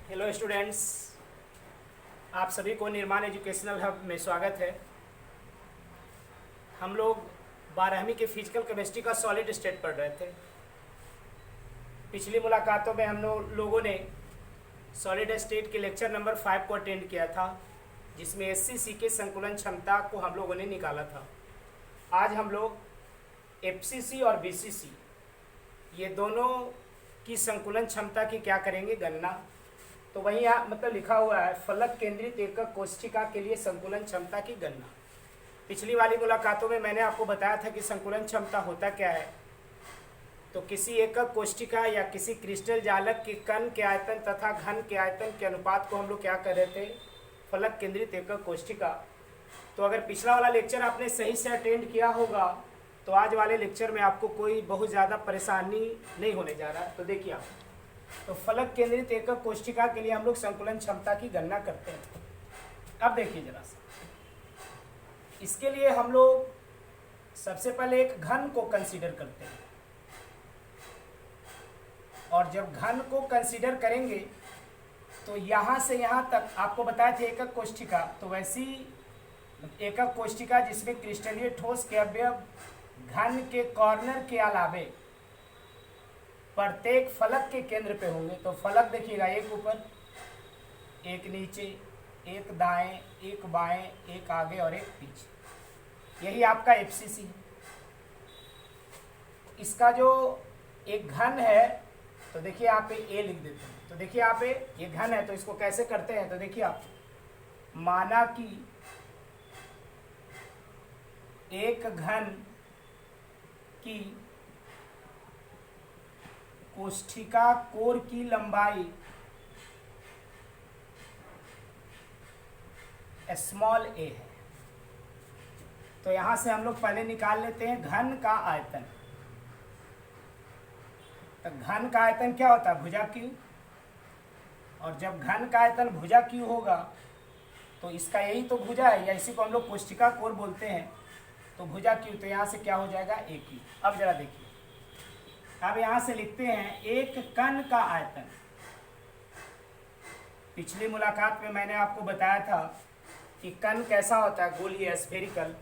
Hello students, आप सभी को निर्माण एजुकेशनल हब में स्वागत है। हम लोग 12वीं के फिजिकल केमिस्ट्री का सॉलिड स्टेट पढ़ रहे थे। पिछली मुलाकातों में हम लोगों ने सॉलिड स्टेट के लेक्चर नंबर 5 को अटेंड किया था, जिसमें एससीसी के संकुलन क्षमता को हम लोगों ने निकाला था। आज हम लोग एफसीसी और बीसीसी ये दोनों की संकुलन क्षमता की क्या करेंगे, गणना। तो वहीं यहाँ मतलब लिखा हुआ है फलक केंद्रित एकक कोशिका के लिए संकुलन क्षमता की गणना। पिछली वाली मुलाकातों में मैंने आपको बताया था कि संकुलन क्षमता होता क्या है। तो किसी एकक कोशिका या किसी क्रिस्टल जालक के कण के आयतन तथा घन के आयतन के अनुपात को हम लोग क्या कर रहे थे, फलक केंद्रित एकक कोशिका। तो अगर पिछला वाला लेक्चर आपने सही से अटेंड किया होगा तो आज वाले लेक्चर में आपको कोई बहुत ज़्यादा परेशानी नहीं होने जा रहा है। तो देखिए आप, तो फलक केंद्रित एकक कोशिका के लिए हम लोग संकुलन क्षमता की गणना करते हैं। अब देखिए जरा सा, इसके लिए हम लोग सबसे पहले एक घन को कंसीडर करते हैं, और जब घन को कंसीडर करेंगे तो यहाँ से यहाँ तक आपको बताया था एकक कोशिका, तो वैसी एकक कोशिका जिसमें क्रिस्टलीय ठोस के अवयव घन के कॉर्नर के अलावे प्रत्येक फलक के केंद्र पे होंगे। तो फलक देखिएगा, एक ऊपर, एक नीचे, एक दाएं, एक बाएं, एक आगे और एक पीछे। यही आपका एफसीसी है। इसका जो एक घन है, तो देखिए यहाँ पे ए लिख देते हैं। तो देखिए यहाँ पे ये घन है, तो इसको कैसे करते हैं, तो देखिए आप, माना कि एक घन की कोशिका कोर की लंबाई स्मॉल ए है। तो यहां से हम लोग पहले निकाल लेते हैं घन का आयतन। तो घन का आयतन क्या होता है, भुजा क्यू। और जब घन का आयतन भुजा क्यू होगा तो इसका यही तो भुजा है, या इसी को हम लोग कोशिका कोर बोलते हैं। तो भुजा क्यू, तो यहाँ से क्या हो जाएगा, ए क्यू। अब जरा देखिए, अब यहां से लिखते हैं एक कण का आयतन। पिछली मुलाकात में मैंने आपको बताया था कि कण कैसा होता है, गोलीय, स्फेरिकल।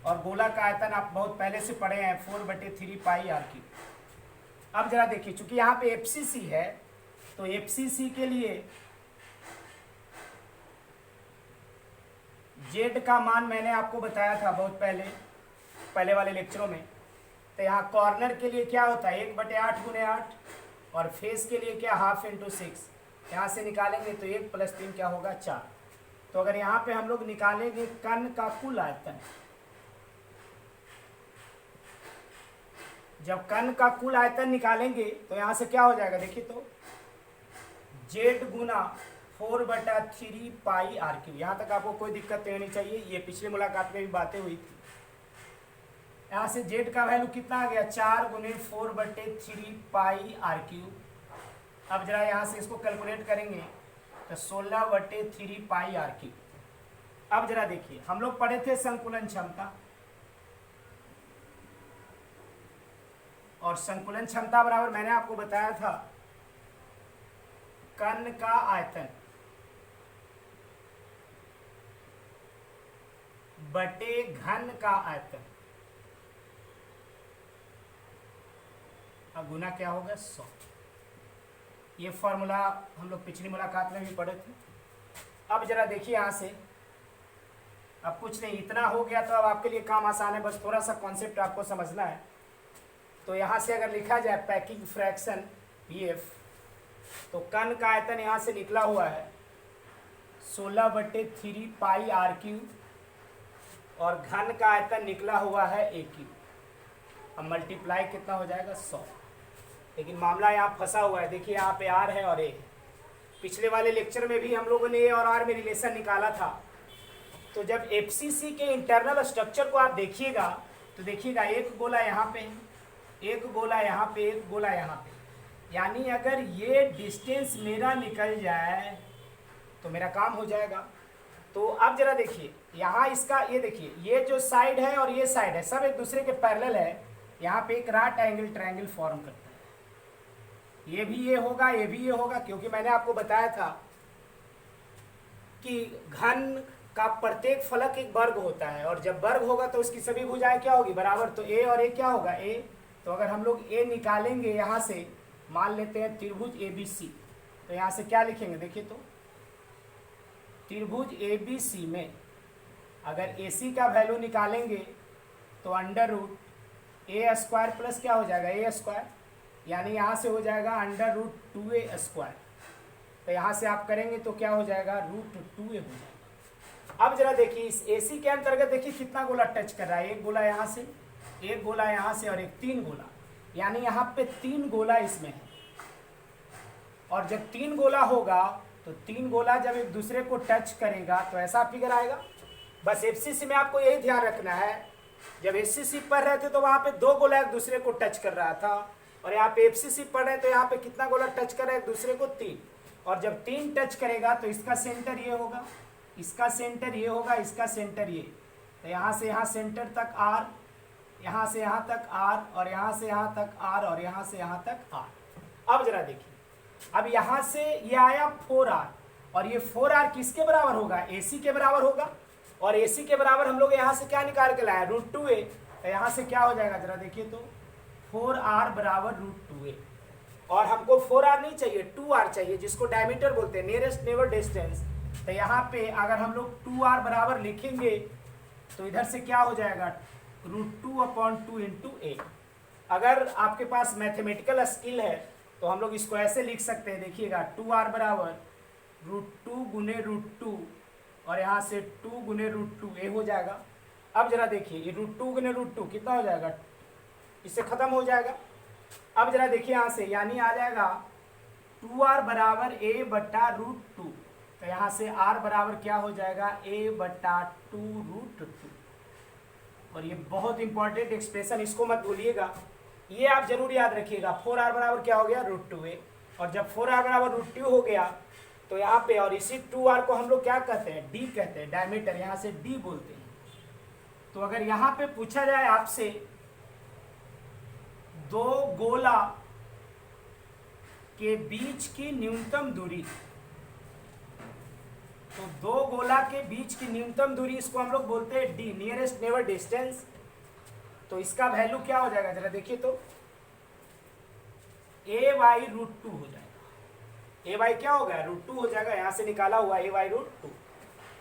और गोला का आयतन आप बहुत पहले से पढ़े हैं, 4/3 पाई आर क्यू। अब जरा देखिए, चूंकि यहाँ पे एफसीसी है, तो एफसीसी के लिए जेड का मान मैंने आपको बताया था बहुत पहले वाले लेक्चरों में। तो यहाँ कॉर्नर के लिए क्या होता है, 1/8 × 8, और फेस के लिए क्या, 1/2 × 6। यहाँ से निकालेंगे तो 1 + 3 क्या होगा, 4। तो अगर यहाँ पे हम लोग निकालेंगे कण का कुल आयतन, जब कण का कुल आयतन निकालेंगे तो यहाँ से क्या हो जाएगा, देखिए तो जेड गुना 4/3 पाई आर क्यू। यहाँ तक आपको कोई दिक्कत नहीं होनी चाहिए, ये पिछली मुलाकात में भी बातें हुई थी। यहाँ से जेड का वैल्यू कितना आ गया, 4 × 4/3 पाई आर क्यू। अब जरा यहाँ से इसको कैलकुलेट करेंगे तो 16/3 पाई आर क्यू। अब जरा देखिए, हम लोग पढ़े थे संकुलन क्षमता, और संकुलन क्षमता बराबर मैंने आपको बताया था कण का आयतन बटे घन का आयतन, अब गुना क्या होगा, 100। ये फॉर्मूला हम लोग पिछली मुलाकात में भी पढ़े थे। अब जरा देखिए यहाँ से, अब कुछ नहीं, इतना हो गया तो अब आपके लिए काम आसान है, बस थोड़ा सा कॉन्सेप्ट आपको समझना है। तो यहाँ से अगर लिखा जाए पैकिंग फ्रैक्शन पीएफ, तो कण का आयतन यहाँ से निकला हुआ है 16/3 पाई आर क्यू, और घन का आयतन निकला हुआ है ए क्यू। अब मल्टीप्लाई कितना हो जाएगा, 100। लेकिन मामला यहाँ फंसा हुआ है, देखिए यहाँ पे आर है और ए है। पिछले वाले लेक्चर में भी हम लोगों ने ए और आर में रिलेशन निकाला था। तो जब एफसीसी के इंटरनल स्ट्रक्चर को आप देखिएगा तो देखिएगा एक गोला यहाँ पे है, एक गोला यहाँ पे, एक गोला यहाँ पे। यानी अगर ये डिस्टेंस मेरा निकल जाए तो मेरा काम हो जाएगा। तो अब जरा देखिए, यहाँ इसका ये देखिए, ये जो साइड है और ये साइड है सब एक दूसरे के पैरेलल है। यहाँ पे एक राइट एंगल ट्रायंगल फॉर्म करता है। ये भी ये होगा, ये भी ये होगा, क्योंकि मैंने आपको बताया था कि घन का प्रत्येक फलक एक वर्ग होता है, और जब वर्ग होगा तो उसकी सभी भुजाएं क्या होगी, बराबर। तो ए और ए क्या होगा, ए। तो अगर हम लोग ए निकालेंगे यहाँ से, मान लेते हैं त्रिभुज ए बी सी, तो यहाँ से क्या लिखेंगे, देखिए तो त्रिभुज ए बी सी में अगर ए सी का वैल्यू निकालेंगे तो अंडर रूट ए स्क्वायर प्लस क्या हो जाएगा, ए स्क्वायर, यानी यहाँ से हो जाएगा अंडर रूट 2a स्क्वायर। तो यहाँ से आप करेंगे तो क्या हो जाएगा, रूट 2a हो जाएगा। अब जरा देखिए इस AC के अंतर्गत देखिए कितना गोला टच कर रहा है, एक गोला यहाँ से, एक गोला यहाँ से और एक 3 गोला, यानी यहाँ पे 3 गोला इसमें है। और जब 3 गोला होगा तो 3 गोला जब एक दूसरे को टच करेगा तो ऐसा फिगर आएगा। बस FCC में आपको यही ध्यान रखना है, जब SCC पढ़ रहे थे तो वहाँ पे 2 गोला एक दूसरे को टच कर रहा था, और यहाँ पे FCC पढ़ रहे तो यहाँ पे कितना गोला टच कर रहा है एक दूसरे को, 3। और जब 3 टच करेगा तो इसका सेंटर ये होगा, इसका सेंटर ये होगा, इसका सेंटर ये। तो यहाँ से यहाँ सेंटर तक R, यहाँ से यहाँ तक R, और यहाँ से यहाँ तक R, और यहाँ से यहाँ तक R। अब जरा देखिए, अब यहाँ से ये आया 4R, और ये 4R किसके बराबर होगा, AC के बराबर होगा। और AC के बराबर हम लोग यहाँ से क्या निकाल के लाया, रूट 2a। तो यहाँ से क्या हो जाएगा, जरा देखिए तो 4R बराबर रूट 2a। और हमको 4R नहीं चाहिए, 2R चाहिए, जिसको डायमीटर बोलते हैं, नियरेस्ट नेबर डिस्टेंस। तो यहाँ पे अगर हम लोग 2R बराबर लिखेंगे तो इधर से क्या हो जाएगा, रूट 2/2 इंटू a। अगर आपके पास मैथमेटिकल स्किल है तो हम लोग इसको ऐसे लिख सकते हैं, देखिएगा 2R बराबर रूट 2 गुने रूट 2, और यहाँ से 2 गुने रूट 2 ए हो जाएगा। अब जरा देखिए ये रूट 2 गुने रूट 2 कितना हो जाएगा, इससे खत्म हो जाएगा। अब जरा देखिए यहाँ से, यानी आ जाएगा 2R बराबर a बट्टा रूट 2। तो यहाँ से R बराबर क्या हो जाएगा, a बट्टा 2 रूट 2। और ये बहुत इंपॉर्टेंट एक्सप्रेशन, इसको मत भूलिएगा, ये आप जरूर याद रखिएगा। 4R बराबर क्या हो गया, रूट 2a। और जब 4R बराबर रूट 2 हो गया तो यहाँ पे, और इसी 2R को हम लोग क्या कहते हैं, D कहते हैं, डायमीटर, यहाँ से D बोलते हैं। तो अगर यहाँ पे पूछा जाए आपसे 2 गोला के बीच की न्यूनतम दूरी, तो 2 गोला के बीच की न्यूनतम दूरी, इसको हम लोग बोलते हैं D, नियरेस्ट नेबर डिस्टेंस। तो इसका वैल्यू क्या हो जाएगा, जरा देखिए तो a बाई रूट 2 हो जाएगा। a बाई क्या हो गया, रूट 2 हो जाएगा, यहाँ से निकाला हुआ a बाई रूट 2।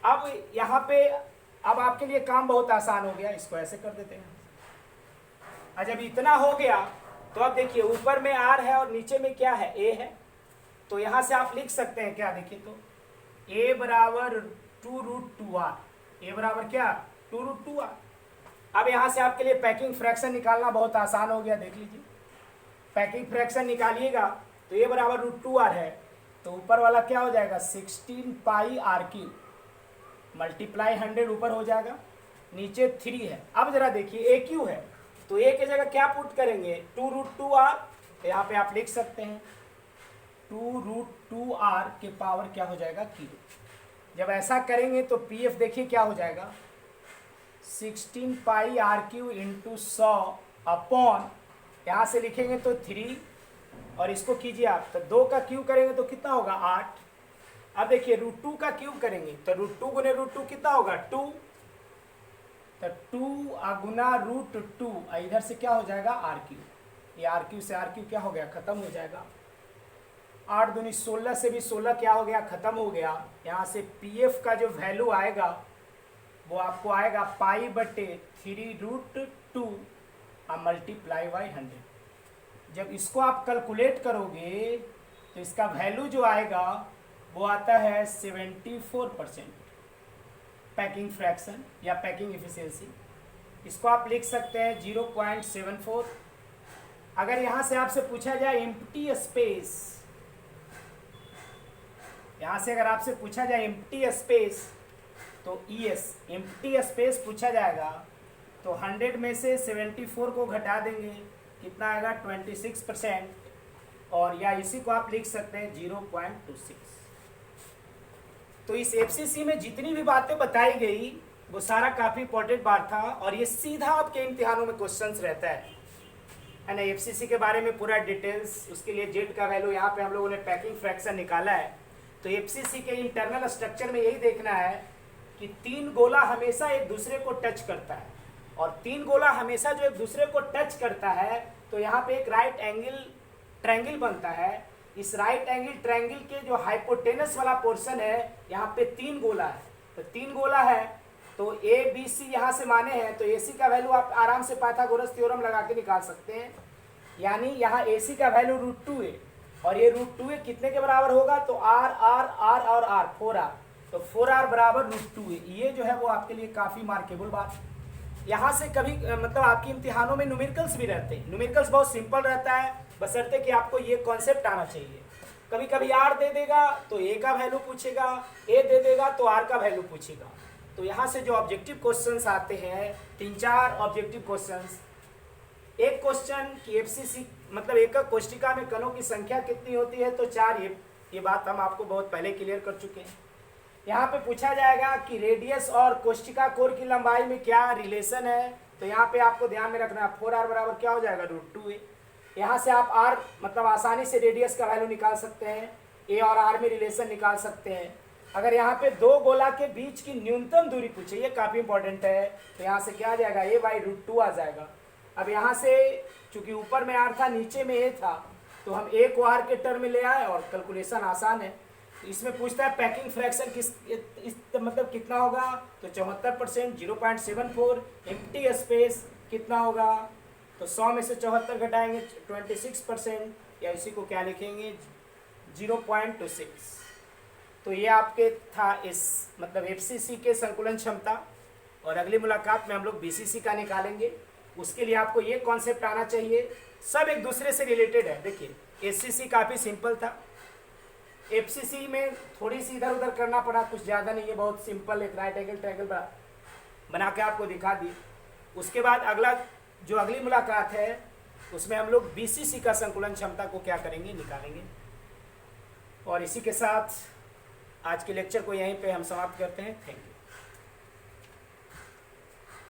अब यहाँ पे अब आपके लिए काम बहुत आसान हो गया, इसको ऐसे कर देते हैं। और जब इतना हो गया तो अब देखिए ऊपर में R है और नीचे में क्या है, a है। तो यहाँ से आप लिख सकते हैं क्या, देखिए तो a बराबर 2 रूट 2R, a बराबर क्या, 2 रूट 2R। अब यहाँ से आपके लिए पैकिंग फ्रैक्शन निकालना बहुत आसान हो गया, देख लीजिए। पैकिंग फ्रैक्शन निकालिएगा तो ये बराबर रूट 2R है, तो ऊपर वाला क्या हो जाएगा, 16 पाई R³ मल्टीप्लाई 100 ऊपर हो जाएगा, नीचे 3 है। अब जरा देखिए AQ है, तो A की जगह क्या पुट करेंगे, 2 रूट 2R। तो यहाँ पे आप लिख सकते हैं 2 रूट 2R के पावर क्या हो जाएगा, Q। जब ऐसा करेंगे तो PF देखिए क्या हो जाएगा, 16 पाई R³ इंटू 100 अपॉन, यहाँ से लिखेंगे तो 3, और इसको कीजिए आप, तो 2 का क्यूब करेंगे तो कितना होगा, 8। अब देखिए रूट 2 का क्यूब करेंगे तो रूट 2 गुने रूट 2 कितना होगा, 2। तो 2 गुना रूट 2, इधर से क्या हो जाएगा, R³। ये R³ से R³ क्या हो गया, खत्म हो जाएगा। 8 दूनी 16 से भी 16 क्या हो गया, खत्म हो गया। यहाँ से PF का जो वैल्यू आएगा वो आपको आएगा पाई बटे 3 रूट 2 मल्टीप्लाई बाई 100। जब इसको आप कैलकुलेट करोगे तो इसका वैल्यू जो आएगा वो आता है 74% पैकिंग फ्रैक्शन या पैकिंग एफिशिएंसी। इसको आप लिख सकते हैं 0.74। अगर यहाँ से आपसे पूछा जाए एम्प्टी स्पेस, यहाँ से अगर आपसे पूछा जाए एम्प्टी स्पेस तो ES एम्प्टी स्पेस पूछा जाएगा, तो 100 में से 74 को घटा देंगे, कितना आएगा, 26%। और या इसी को आप लिख सकते हैं 0.26। तो इस FCC में जितनी भी बातें बताई गई वो सारा काफ़ी इंपॉर्टेंट बात था, और ये सीधा आपके इम्तिहानों में क्वेश्चंस रहता है। है ना। एफसीसी के बारे में पूरा डिटेल्स, उसके लिए जेड का वैल्यू, यहाँ पे हम लोगों ने पैकिंग फ्रैक्शन निकाला है। तो एफसीसी के इंटरनल स्ट्रक्चर में यही देखना है कि 3 गोला हमेशा एक दूसरे को टच करता है, और 3 गोला हमेशा जो एक दूसरे को टच करता है तो यहाँ पे एक राइट एंगल ट्रायंगल बनता है। इस राइट एंगल ट्रायंगल के जो हाइपोटेनस वाला पोर्शन है, यहाँ पे 3 गोला है, तो 3 गोला है तो ए बी सी यहाँ से माने हैं, तो ए सी का वैल्यू आप आराम से पाइथागोरस थ्योरम लगा के निकाल सकते हैं। यानी यहाँ ए सी का वैल्यू √2a, और ये √2a कितने के बराबर होगा, तो r r r और r 4r, तो 4r बराबर √2a। ये जो है वो आपके लिए काफ़ी मार्केबल बात। यहाँ से कभी मतलब आपकी इम्तिहानों में न्यूमेरिकल्स भी रहते हैं। न्यूमेरिकल्स बहुत सिंपल रहता है, बशर्ते कि आपको ये कॉन्सेप्ट आना चाहिए। कभी कभी r दे देगा तो a का वैल्यू पूछेगा, a दे देगा तो r का वैल्यू पूछेगा। तो यहाँ से जो ऑब्जेक्टिव क्वेश्चंस आते हैं, 3-4 ऑब्जेक्टिव क्वेश्चंस। एक क्वेश्चन कि एफसीसी मतलब एक कोष्टिका में कणों की संख्या कितनी होती है, तो 4। ये बात हम आपको बहुत पहले क्लियर कर चुके हैं। यहाँ पे पूछा जाएगा कि रेडियस और कोष्टिका कोर की लंबाई में क्या रिलेशन है, तो यहाँ पे आपको ध्यान में रखना है 4r बराबर क्या हो जाएगा, √2a। यहाँ से आप r मतलब आसानी से रेडियस का वैल्यू निकाल सकते हैं, a और r में रिलेशन निकाल सकते हैं। अगर यहाँ पे 2 गोला के बीच की न्यूनतम दूरी पूछे, ये काफ़ी इंपॉर्टेंट है, तो यहाँ से क्या आ जाएगा, a/√2 आ जाएगा। अब यहाँ से चूंकि ऊपर में r था, नीचे में a था, तो हम a को r के टर्म में ले आए और कैलकुलेशन आसान है। तो इसमें पूछता है पैकिंग फ्रैक्शन मतलब कितना होगा, तो 74%, 0.74। एम्प्टी स्पेस कितना होगा, तो 100 में से 74 घटाएंगे 26%, या इसी को क्या लिखेंगे 0.26। तो ये आपके था इस मतलब एफसीसी के संकुलन क्षमता, और अगली मुलाकात में हम लोग बीसीसी का निकालेंगे। उसके लिए आपको ये कॉन्सेप्ट आना चाहिए, सब एक दूसरे से रिलेटेड है। देखिए एचसीसी काफ़ी सिंपल था, एफसीसी में थोड़ी सी इधर उधर करना पड़ा, कुछ ज़्यादा नहीं है, बहुत सिंपल एक राइट एंगल ट्रायंगल बना के आपको दिखा दी। उसके बाद अगली मुलाकात है उसमें हम लोग बीसीसी का संकुलन क्षमता को क्या करेंगे, निकालेंगे। और इसी के साथ आज के लेक्चर को यहीं पे हम समाप्त करते हैं। Thank you.